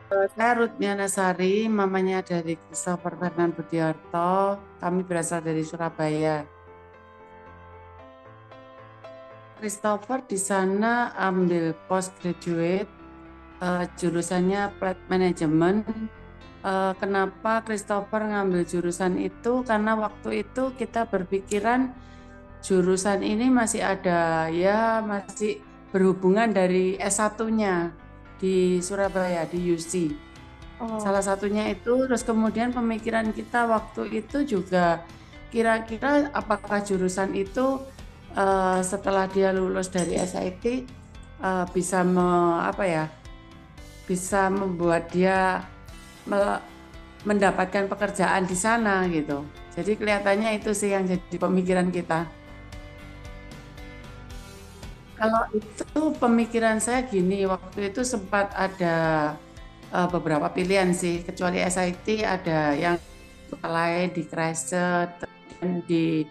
Saya Rutniana Sari, mamanya dari Christopher Fernand Budiarto. Kami berasal dari Surabaya. Christopher di sana ambil postgraduate, jurusannya Plant Management. Kenapa Christopher ngambil jurusan itu? Karena waktu itu kita berpikiran jurusan ini masih ada, ya masih berhubungan dari S1-nya di Surabaya, di UC. Salah Oh, satunya itu, terus kemudian pemikiran kita waktu itu juga kira-kira apakah jurusan itu setelah dia lulus dari SIT bisa apa ya, bisa membuat dia me- mendapatkan pekerjaan di sana gitu. Jadi kelihatannya itu sih yang jadi pemikiran kita. Kalau itu pemikiran saya gini, waktu itu sempat ada beberapa pilihan sih, kecuali SIT ada yang lain di Christchurch dan di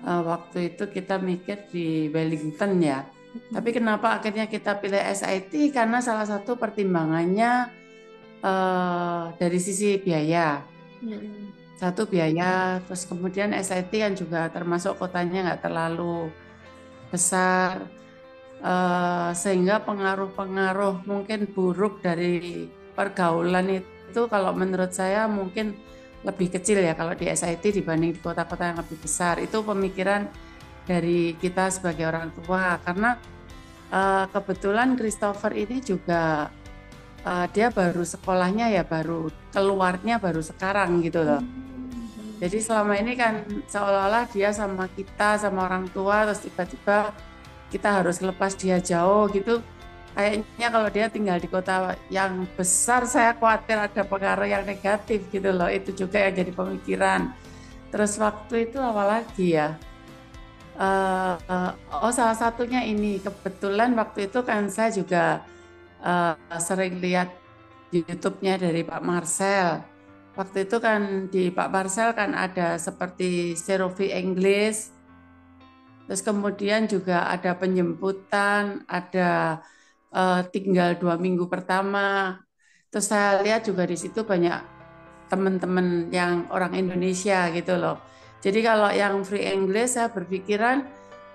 waktu itu kita mikir di Wellington ya. Tapi kenapa akhirnya kita pilih SIT? Karena salah satu pertimbangannya dari sisi biaya. mm-mm. Satu biaya, terus kemudian SIT kan juga termasuk kotanya nggak terlalu besar, sehingga pengaruh-pengaruh mungkin buruk dari pergaulan itu kalau menurut saya mungkin lebih kecil ya kalau di SIT dibanding di kota-kota yang lebih besar. Itu pemikiran dari kita sebagai orang tua karena kebetulan Christopher ini juga dia baru sekolahnya ya baru keluarnya baru sekarang gitu loh. Hmm. Jadi selama ini kan seolah-olah dia sama kita, sama orang tua, terus tiba-tiba kita harus lepas dia jauh gitu. Kayaknya kalau dia tinggal di kota yang besar, saya khawatir ada pengaruh yang negatif gitu loh. Itu juga yang jadi pemikiran. Terus waktu itu apa lagi ya? Oh salah satunya ini kebetulan waktu itu kan saya juga sering lihat YouTube-nya dari Pak Marcel. Waktu itu kan di Pak Marcel kan ada seperti Serovi English, terus kemudian juga ada penjemputan, ada tinggal 2 minggu pertama. Terus saya lihat juga di situ banyak teman-teman yang orang Indonesia gitu loh. Jadi kalau yang free English saya berpikiran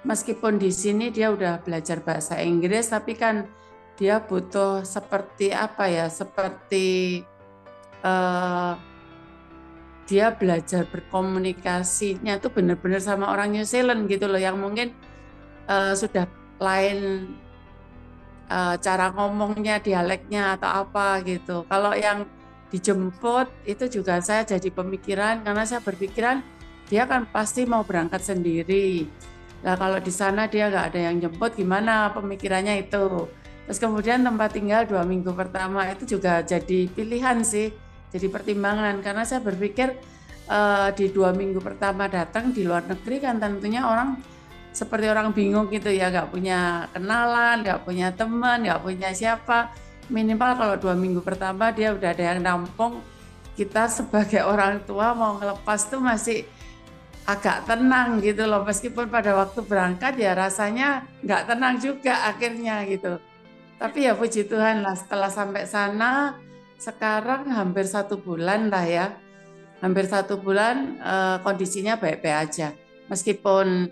meskipun di sini dia udah belajar bahasa Inggris tapi kan dia butuh seperti apa ya, seperti eh, dia belajar berkomunikasinya tuh benar-benar sama orang New Zealand gitu loh yang mungkin sudah lain cara ngomongnya, dialeknya atau apa gitu. Kalau yang dijemput itu juga saya jadi pemikiran karena saya berpikiran dia kan pasti mau berangkat sendiri. Nah kalau di sana dia nggak ada yang jemput gimana pemikirannya itu. Terus kemudian tempat tinggal 2 minggu pertama itu juga jadi pilihan sih, jadi pertimbangan karena saya berpikir di 2 minggu pertama datang di luar negeri kan tentunya orang seperti orang bingung gitu ya, nggak punya kenalan, nggak punya teman, nggak punya siapa. Minimal kalau 2 minggu pertama dia udah ada yang nampung, kita sebagai orang tua mau ngelepas tuh masih agak tenang gitu loh. Meskipun pada waktu berangkat ya rasanya nggak tenang juga akhirnya gitu. Tapi ya puji Tuhan lah setelah sampai sana, sekarang hampir 1 bulan lah ya. Hampir 1 bulan kondisinya baik-baik aja. Meskipun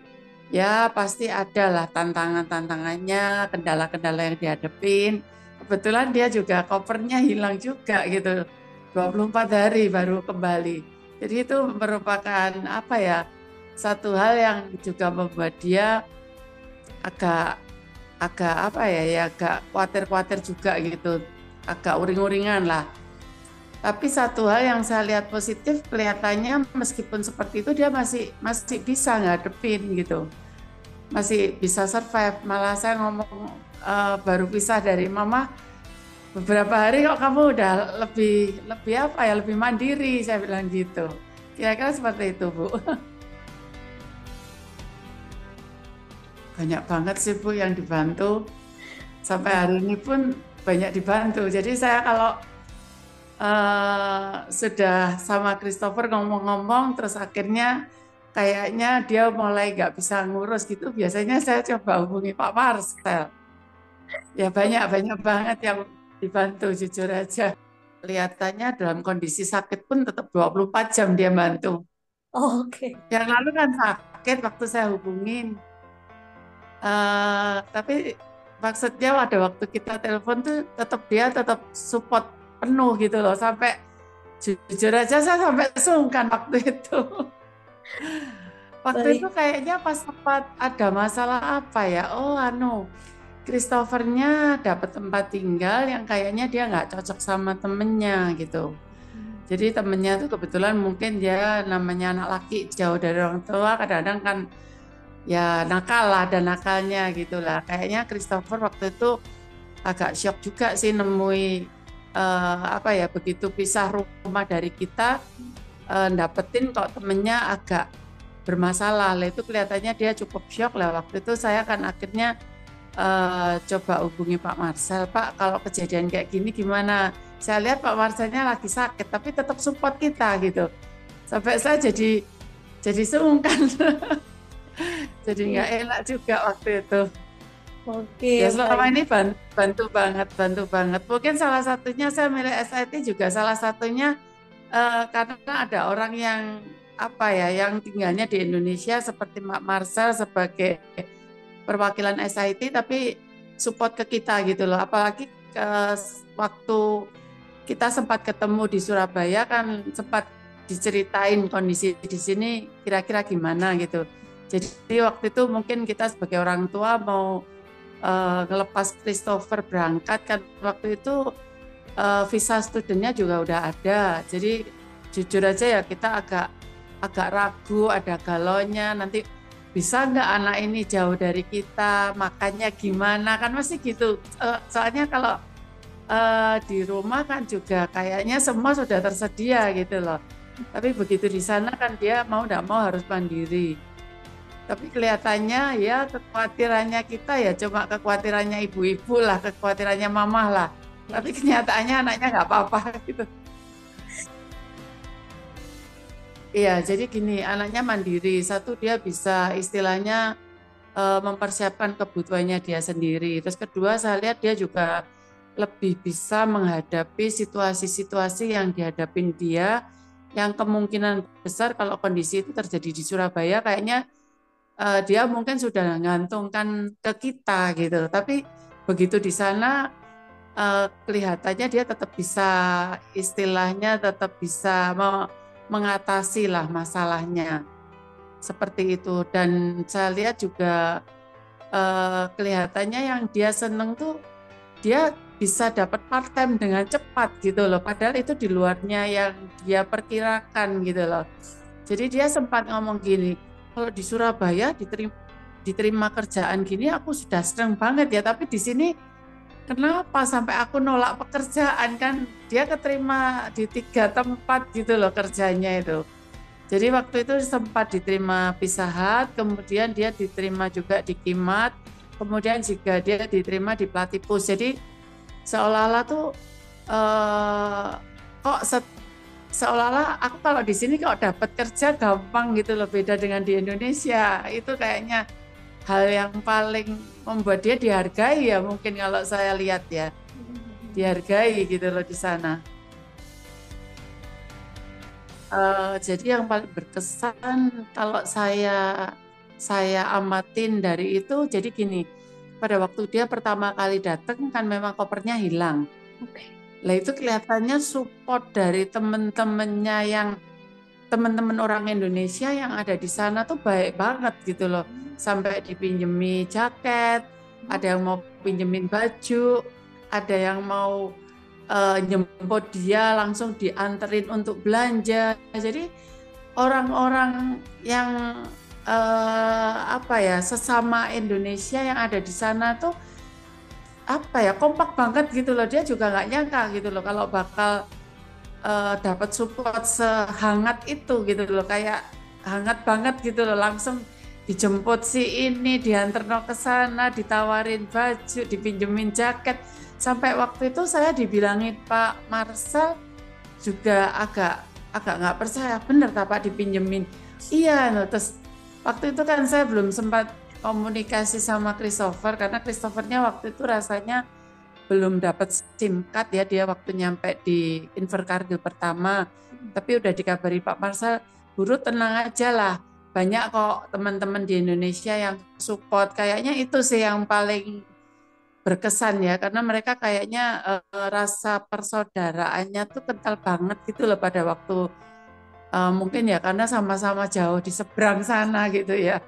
ya pasti ada lah tantangan-tantangannya, kendala-kendala yang dihadepin. Kebetulan dia juga kopernya hilang juga gitu. 24 hari baru kembali. Jadi itu merupakan apa ya, satu hal yang juga membuat dia agak agak apa ya, ya agak khawatir-khawatir juga gitu. Agak uring-uringan lah. Tapi satu hal yang saya lihat positif kelihatannya meskipun seperti itu dia masih masih bisa ngadepin gitu. Masih bisa survive. Malah saya ngomong baru pisah dari mama beberapa hari kok kamu udah lebih lebih apa ya lebih mandiri saya bilang gitu. Kira-kira seperti itu Bu. Banyak banget sih Bu yang dibantu. Sampai hari ini pun banyak dibantu. Jadi saya kalau sudah sama Christopher ngomong-ngomong terus akhirnya kayaknya dia mulai nggak bisa ngurus gitu. Biasanya saya coba hubungi Pak Marcel. Ya banyak banyak banget yang dibantu jujur aja. Kelihatannya dalam kondisi sakit pun tetap 24 jam dia bantu. Oh, oke. Yang lalu kan sakit waktu saya hubungin. Tapi maksudnya pada waktu kita telepon tuh dia tetap support penuh gitu loh. Sampai jujur aja saya sampai sungkan waktu itu. Waktu itu Baik. kayaknya pas sempat ada masalah apa ya? Oh, Christophernya dapat tempat tinggal yang kayaknya dia nggak cocok sama temennya gitu. Jadi temennya tuh kebetulan mungkin dia namanya anak laki jauh dari orang tua, kadang-kadang kan ya nakal lah, ada nakalnya gitu lah. Kayaknya Christopher waktu itu agak shock juga sih nemui apa ya, begitu pisah rumah dari kita, dapetin kok temennya agak bermasalah. Lah itu kelihatannya dia cukup shock lah. Waktu itu saya kan akhirnya coba hubungi Pak Marcel. Pak, kalau kejadian kayak gini gimana? Saya lihat Pak Marcelnya lagi sakit, tapi tetap support kita gitu. Sampai saya jadi sungkan, jadi nggak Iya. enak juga waktu itu. Oke, Ya selama baik. ini bantu banget, bantu banget. Mungkin salah satunya saya milih SIT juga salah satunya karena ada orang yang apa ya, yang tinggalnya di Indonesia seperti Mak Marcel sebagai perwakilan SIT, tapi support ke kita gitu loh. Apalagi waktu kita sempat ketemu di Surabaya kan sempat diceritain kondisi di sini kira-kira gimana gitu. Jadi waktu itu mungkin kita sebagai orang tua mau ngelepas Christopher berangkat kan waktu itu visa studentnya juga udah ada. Jadi jujur aja ya kita agak agak ragu, ada galaunya nanti bisa nggak anak ini jauh dari kita, makannya gimana kan masih gitu. Soalnya kalau di rumah kan juga kayaknya semua sudah tersedia gitu loh. Tapi begitu di sana kan dia mau nggak mau harus mandiri. Tapi kelihatannya ya kekhawatirannya kita ya cuma kekhawatirannya ibu-ibu lah, kekhawatirannya mamah lah. Tapi Oke. kenyataannya anaknya nggak apa-apa gitu. Iya, jadi gini, anaknya mandiri. Satu dia bisa istilahnya mempersiapkan kebutuhannya dia sendiri. Terus kedua saya lihat dia juga lebih bisa menghadapi situasi-situasi yang dihadapin dia, yang kemungkinan besar kalau kondisi itu terjadi di Surabaya kayaknya dia mungkin sudah ngantungkan ke kita gitu. Tapi begitu di sana kelihatannya dia tetap bisa istilahnya tetap bisa mengatasi lah masalahnya seperti itu. Dan saya lihat juga kelihatannya yang dia seneng tuh dia bisa dapat part time dengan cepat gitu loh. Padahal itu di luarnya yang dia perkirakan gitu loh. Jadi dia sempat ngomong gini, kalau di Surabaya diterima kerjaan gini aku sudah senang banget ya, tapi di sini kenapa sampai aku nolak pekerjaan kan dia keterima di 3 tempat gitu loh kerjanya itu. Jadi waktu itu sempat diterima Pizza Hut, kemudian dia diterima juga di Kimat, kemudian juga dia diterima di Platypus. Jadi seolah-olah tuh eh, kok seolah-olah aku kalau di sini kok dapat kerja gampang gitu loh, beda dengan di Indonesia. Itu kayaknya hal yang paling membuat dia dihargai ya mungkin kalau saya lihat ya, dihargai gitu loh di sana. Jadi yang paling berkesan kalau saya amatin dari itu, jadi gini, pada waktu dia pertama kali datang kan memang kopernya hilang. Oke. Lah itu kelihatannya support dari teman-temannya yang teman-teman orang Indonesia yang ada di sana tuh baik banget gitu loh. Sampai dipinjemi jaket, ada yang mau pinjemin baju, ada yang mau nyemput dia langsung dianterin untuk belanja. Jadi orang-orang yang apa ya sesama Indonesia yang ada di sana tuh apa ya kompak banget gitu loh. Dia juga nggak nyangka gitu loh kalau bakal dapat support sehangat itu gitu loh, kayak hangat banget gitu loh, langsung dijemput si ini, diantar ke sana, ditawarin baju, dipinjemin jaket. Sampai waktu itu saya dibilangin Pak Marcel juga agak agak nggak percaya, bener tak Pak dipinjemin. Iya, no. Terus waktu itu kan saya belum sempat komunikasi sama Christopher karena Christophernya waktu itu rasanya belum dapat SIM card ya, dia waktu nyampe di Invercargill pertama, tapi udah dikabari Pak Marcel, Guru tenang aja lah, banyak kok teman-teman di Indonesia yang support. Kayaknya itu sih yang paling berkesan ya, karena mereka kayaknya rasa persaudaraannya tuh kental banget gitu loh pada waktu mungkin ya karena sama-sama jauh di seberang sana gitu ya.